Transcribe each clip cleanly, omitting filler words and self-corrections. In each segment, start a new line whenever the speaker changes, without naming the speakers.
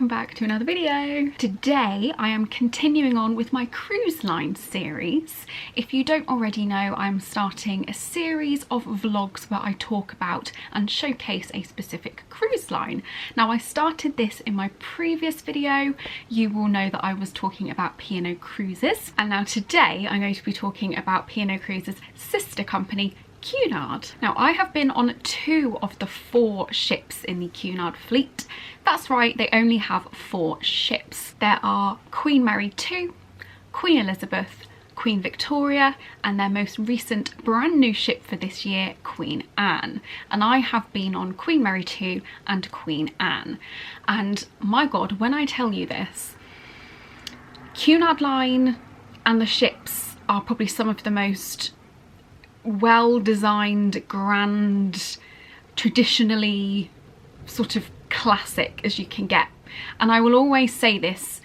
welcome back to another video. Today I am continuing on with my cruise line series. If you don't already know, I'm starting a series of vlogs where I talk about and showcase a specific cruise line. Now, I started this in my previous video. You will know that I was talking about P&O Cruises, and now today I'm going to be talking about P&O Cruises' sister company, Cunard. Now, I have been on 2 of the 4 ships in the Cunard fleet. That's right, they only have 4 ships. There are Queen Mary II, Queen Elizabeth, Queen Victoria, and their most recent brand new ship for this year, Queen Anne. And I have been on Queen Mary II and Queen Anne. And my God, when I tell you this, Cunard Line and the ships are probably some of the most well-designed, grand, traditionally sort of classic as you can get. And I will always say this,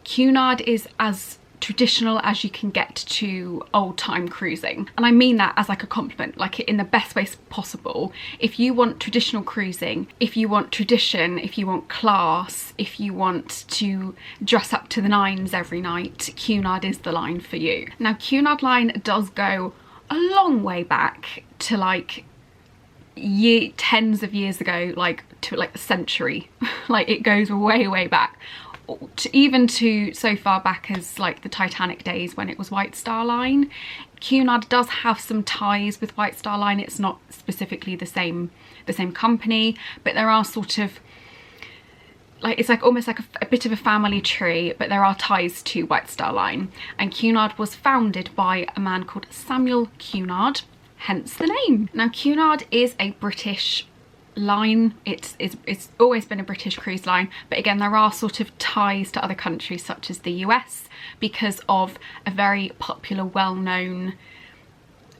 Cunard is as traditional as you can get to old-time cruising, and I mean that as like a compliment, like in the best way possible. If you want traditional cruising, if you want tradition, if you want class, if you want to dress up to the nines every night, Cunard is the line for you. Now, Cunard Line does go a long way back to like tens of years ago, like to like a century. Like it goes way back, even to so far back as like the Titanic days when it was White Star Line. Cunard does have some ties with White Star Line. It's not specifically the same company, but there are sort of like, it's like almost like a bit of a family tree, but there are ties to White Star Line. And Cunard was founded by a man called Samuel Cunard, hence the name. Now, Cunard is a British line. It's always been a British cruise line, but again, there are sort of ties to other countries such as the US because of a very popular, well-known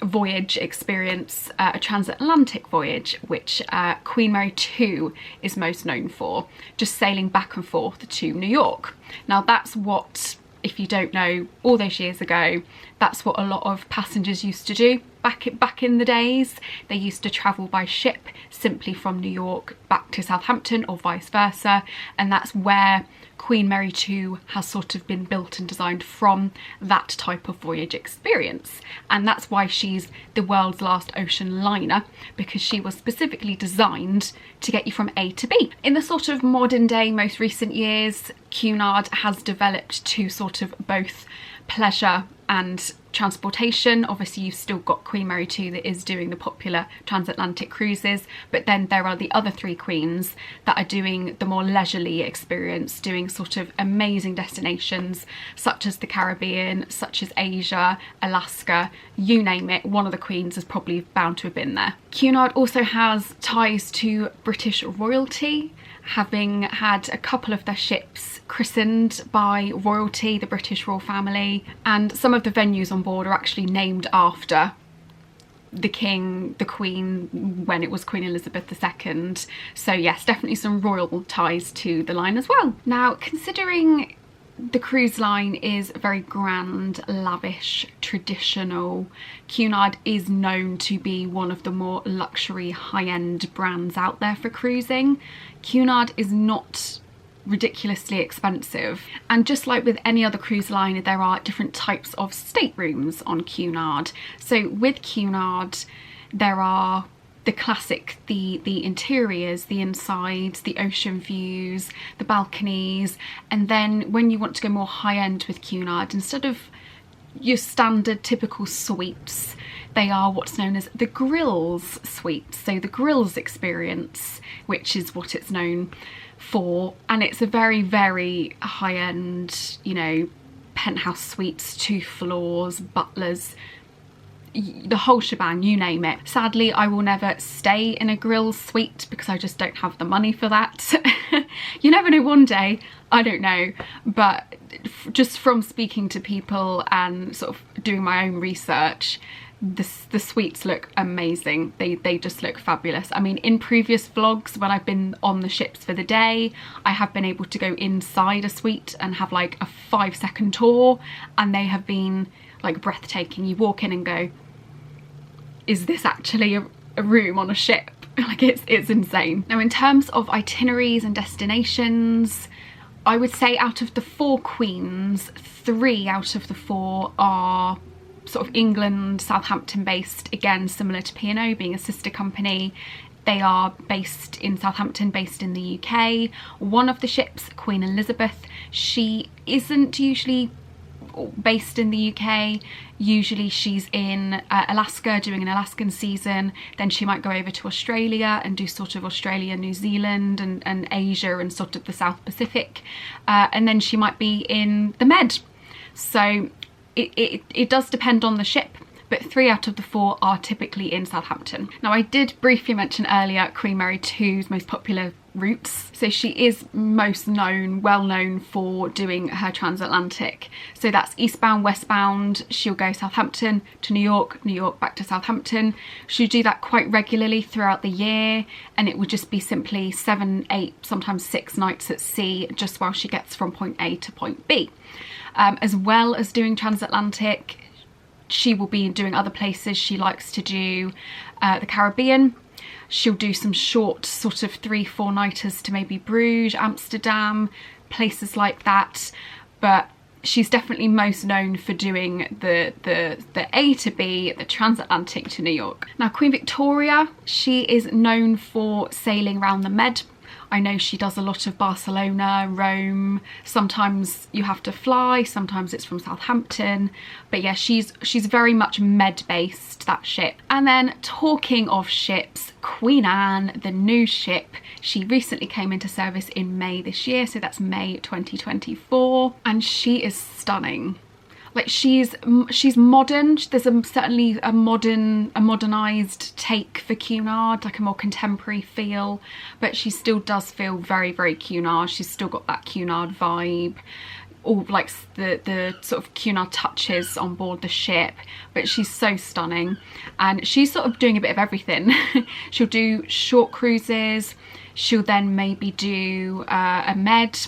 voyage experience, a transatlantic voyage, which Queen Mary II is most known for, just sailing back and forth to New York. Now, that's what, if you don't know, all those years ago, that's what a lot of passengers used to do back in the days. They used to travel by ship simply from New York back to Southampton or vice versa, and that's where Queen Mary II has sort of been built and designed from, that type of voyage experience. And that's why she's the world's last ocean liner, because she was specifically designed to get you from A to B. In the sort of modern day, most recent years, Cunard has developed to sort of both pleasure and transportation. Obviously, you've still got Queen Mary II that is doing the popular transatlantic cruises, but then there are the other 3 queens that are doing the more leisurely experience, doing sort of amazing destinations such as the Caribbean, such as Asia, Alaska, you name it, one of the queens is probably bound to have been there. Cunard also has ties to British royalty, having had a couple of their ships christened by royalty, the British royal family, and some of the venues on board are actually named after the king, the queen, when it was Queen Elizabeth II. So yes, definitely some royal ties to the line as well. Now, considering the cruise line is very grand, lavish, traditional, Cunard is known to be one of the more luxury, high-end brands out there for cruising. Cunard is not ridiculously expensive, and just like with any other cruise line, there are different types of staterooms on Cunard. So with Cunard, there are the classic, the interiors, the insides, the ocean views, the balconies, and then when you want to go more high-end with Cunard, instead of your standard typical suites, they are what's known as the grills suites. So the grills experience, which is what it's known for, and it's a very high-end, you know, penthouse suites, 2 floors, butlers, the whole shebang, you name it. Sadly, I will never stay in a grill suite because I just don't have the money for that. You never know, one day, I don't know, but just from speaking to people and sort of doing my own research, the suites look amazing. They just look fabulous. I mean, in previous vlogs when I've been on the ships for the day, I have been able to go inside a suite and have like a 5-second tour, and they have been like breathtaking. You walk in and go, is this actually a room on a ship? Like it's insane. Now, in terms of itineraries and destinations, I would say out of the 4 queens, 3 out of the 4 are sort of England, Southampton based, again similar to P&O being a sister company. They are based in Southampton, based in the UK. One of the ships, Queen Elizabeth, she isn't usually based in the UK. Usually she's in Alaska doing an Alaskan season, then she might go over to Australia and do sort of Australia, New Zealand and Asia and sort of the South Pacific, and then she might be in the Med. So it does depend on the ship, but 3 out of the 4 are typically in Southampton. Now I did briefly mention earlier Queen Mary II's most popular routes. So she is most known, well known for doing her transatlantic. So that's eastbound, westbound. She'll go Southampton to New York, New York back to Southampton. She'll do that quite regularly throughout the year, and it would just be simply 7, 8, sometimes 6 nights at sea just while she gets from point A to point B. As well as doing transatlantic, she will be doing other places. She likes to do the Caribbean. She'll do some short sort of 3-4 nighters to maybe Bruges, Amsterdam, places like that. But she's definitely most known for doing the A to B, the transatlantic to New York. Now Queen Victoria, she is known for sailing around the Med. I know she does a lot of Barcelona, Rome. Sometimes you have to fly, sometimes it's from Southampton. But yeah, she's very much Med based, that ship. And then talking of ships, Queen Anne, the new ship, she recently came into service in May this year, so that's May 2024, and she is stunning. Like she's modern. There's certainly a modernized take for Cunard, like a more contemporary feel, but she still does feel very, very Cunard. She's still got that Cunard vibe, all like the sort of Cunard touches on board the ship, but she's so stunning. And she's sort of doing a bit of everything. She'll do short cruises, she'll then maybe do a Med,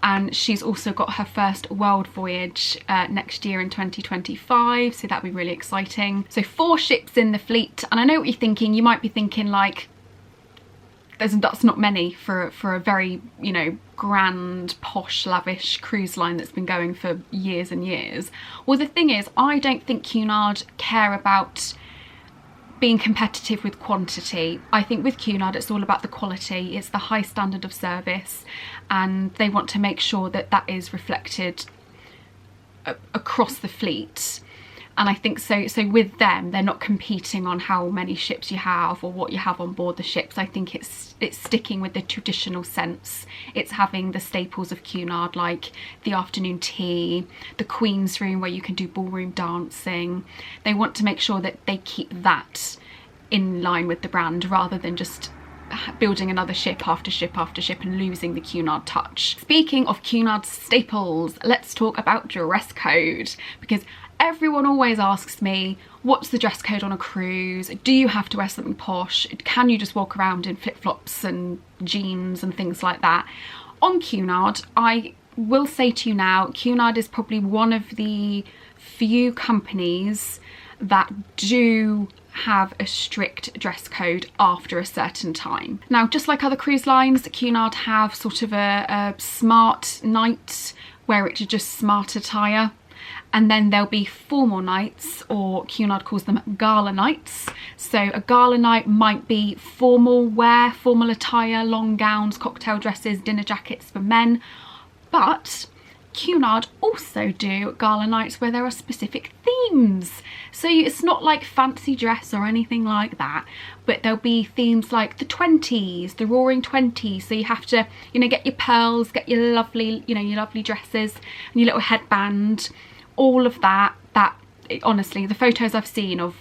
and she's also got her first world voyage next year in 2025, so that'll be really exciting. So 4 ships in the fleet, and I know what you're thinking. You might be thinking like, that's not many for a very, you know, grand, posh, lavish cruise line that's been going for years and years. Well, the thing is, I don't think Cunard care about being competitive with quantity. I think with Cunard it's all about the quality, it's the high standard of service, and they want to make sure that that is reflected across the fleet. And I think so with them, they're not competing on how many ships you have or what you have on board the ships. I think it's sticking with the traditional sense. It's having the staples of Cunard, like the afternoon tea, the Queen's room where you can do ballroom dancing. They want to make sure that they keep that in line with the brand, rather than just building another ship after ship after ship and losing the Cunard touch. Speaking of Cunard staples, let's talk about dress code, because everyone always asks me, what's the dress code on a cruise? Do you have to wear something posh? Can you just walk around in flip-flops and jeans and things like that? On Cunard, I will say to you now, Cunard is probably one of the few companies that do have a strict dress code after a certain time. Now, just like other cruise lines, Cunard have sort of a smart night where it's just smart attire. And then there'll be formal nights, or Cunard calls them gala nights. So a gala night might be formal wear, formal attire, long gowns, cocktail dresses, dinner jackets for men. But Cunard also do gala nights where there are specific themes. So it's not like fancy dress or anything like that, but there'll be themes like the 20s, the roaring 20s. So you have to, you know, get your pearls, get your lovely, you know, your lovely dresses and your little headband. All of that, honestly, the photos I've seen of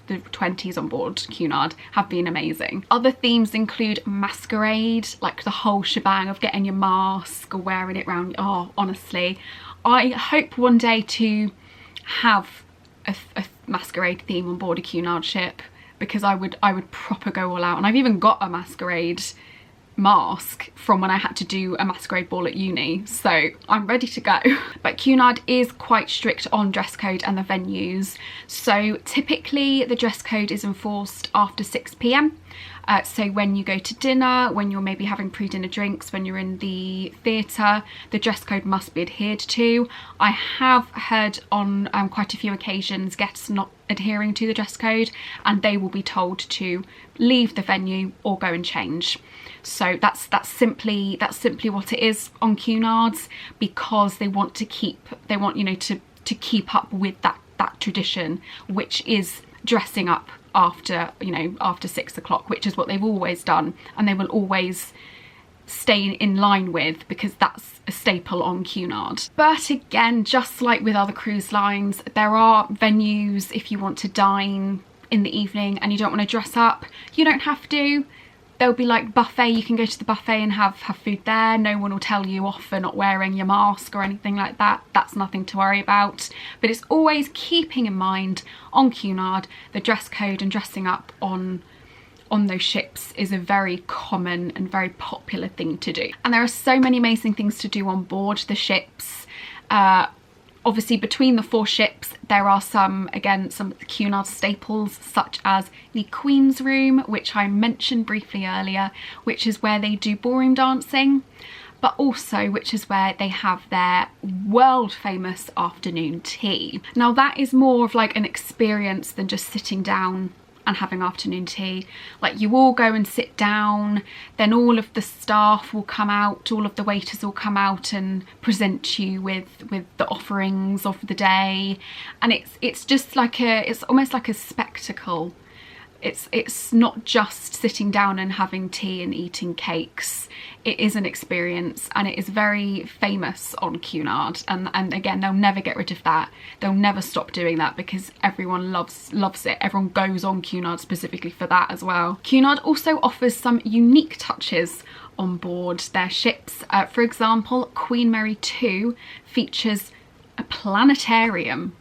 the 20s on board Cunard have been amazing. Other themes include masquerade, like the whole shebang of getting your mask or wearing it around. Oh, honestly, I hope one day to have a masquerade theme on board a Cunard ship, because I would proper go all out. And I've even got a masquerade mask from when I had to do a masquerade ball at uni, so I'm ready to go. But Cunard is quite strict on dress code and the venues, so typically the dress code is enforced after 6 p.m. So when you go to dinner, when you're maybe having pre-dinner drinks, when you're in the theatre, the dress code must be adhered to. I have heard on quite a few occasions guests not adhering to the dress code, and they will be told to leave the venue or go and change. So that's simply what it is on Cunard's, because they want you know, to keep up with that tradition, which is dressing up after, you know, after 6 o'clock, which is what they've always done, and they will always stay in line with, because that's a staple on Cunard. But again, just like with other cruise lines, there are venues if you want to dine in the evening and you don't want to dress up, you don't have to. There'll be like buffet, you can go to the buffet and have food there. No one will tell you off for not wearing your mask or anything like that. That's nothing to worry about. But it's always keeping in mind on Cunard, the dress code and dressing up on those ships is a very common and very popular thing to do. And there are so many amazing things to do on board the ships. Obviously between the 4 ships there are some of the Cunard staples, such as the Queen's Room, which I mentioned briefly earlier, which is where they do ballroom dancing, but also which is where they have their world famous afternoon tea. Now that is more of like an experience than just sitting down and having afternoon tea. Like, you all go and sit down, then all of the staff will come out, all of the waiters will come out and present you with the offerings of the day, and it's just like it's almost like a spectacle. It's not just sitting down and having tea and eating cakes. It is an experience, and it is very famous on Cunard, and again, they'll never get rid of that. They'll never stop doing that, because everyone loves it. Everyone goes on Cunard specifically for that as well. Cunard also offers some unique touches on board their ships. For example, Queen Mary 2 features a planetarium.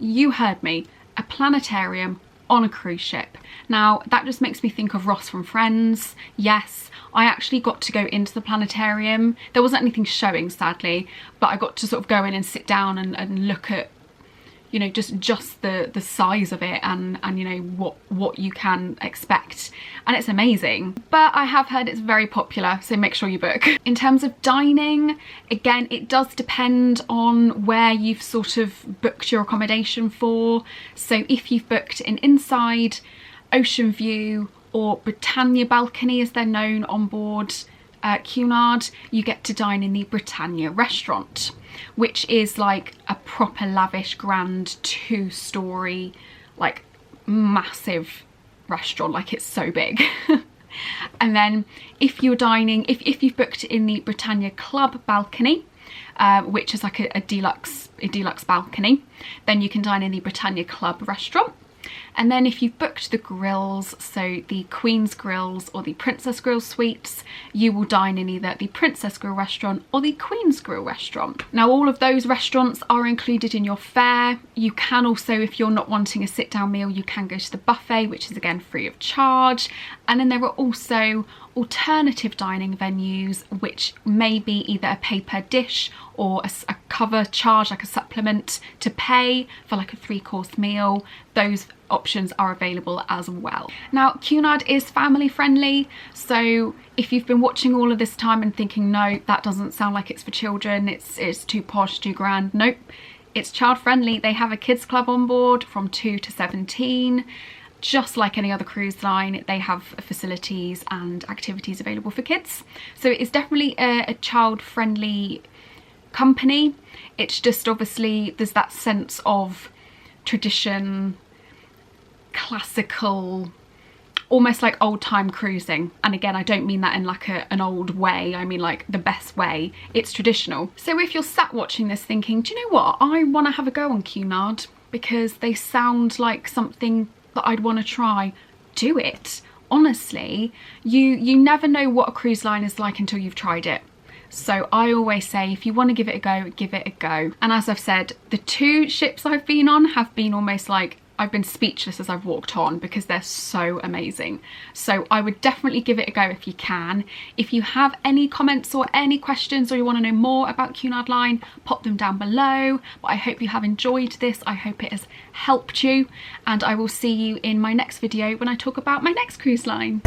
You heard me, a planetarium on a cruise ship. Now that just makes me think of Ross from Friends. Yes, I actually got to go into the planetarium. There wasn't anything showing, sadly, but I got to sort of go in and sit down and look at, you know, just the size of it and you know what you can expect, and it's amazing. But I have heard it's very popular, so make sure you book. In terms of dining, again, it does depend on where you've sort of booked your accommodation for. So if you've booked an inside ocean view or Britannia balcony, as they're known on board Cunard, you get to dine in the Britannia restaurant, which is like a proper lavish grand 2-story like massive restaurant, like it's so big. And then if you're dining, if you've booked in the Britannia Club balcony, which is like a deluxe balcony, then you can dine in the Britannia Club restaurant. And then if you've booked the grills, so the Queen's Grills or the Princess Grill suites, you will dine in either the Princess Grill restaurant or the Queen's Grill restaurant. Now all of those restaurants are included in your fare. You can also, if you're not wanting a sit down meal, you can go to the buffet, which is again free of charge. And then there are also alternative dining venues, which may be either a pay per dish or a cover charge, like a supplement to pay for like a 3-course meal. Those options are available as well. Now Cunard is family friendly, so if you've been watching all of this time and thinking, no, that doesn't sound like it's for children, it's too posh, too grand, nope, it's child friendly. They have a kids club on board from 2 to 17. Just like any other cruise line, they have facilities and activities available for kids. So it is definitely a child-friendly company. It's just obviously there's that sense of tradition, classical, almost like old-time cruising. And again, I don't mean that in like an old way, I mean like the best way. It's traditional. So if you're sat watching this thinking, do you know what, I want to have a go on Cunard because they sound like something that I'd want to try, do it. Honestly, you never know what a cruise line is like until you've tried it. So I always say, if you want to give it a go, give it a go. And as I've said, the 2 ships I've been on have been almost like I've been speechless as I've walked on because they're so amazing. So I would definitely give it a go if you can. If you have any comments or any questions, or you want to know more about Cunard line, pop them down below. But I hope you have enjoyed this. I hope it has helped you, and I will see you in my next video when I talk about my next cruise line.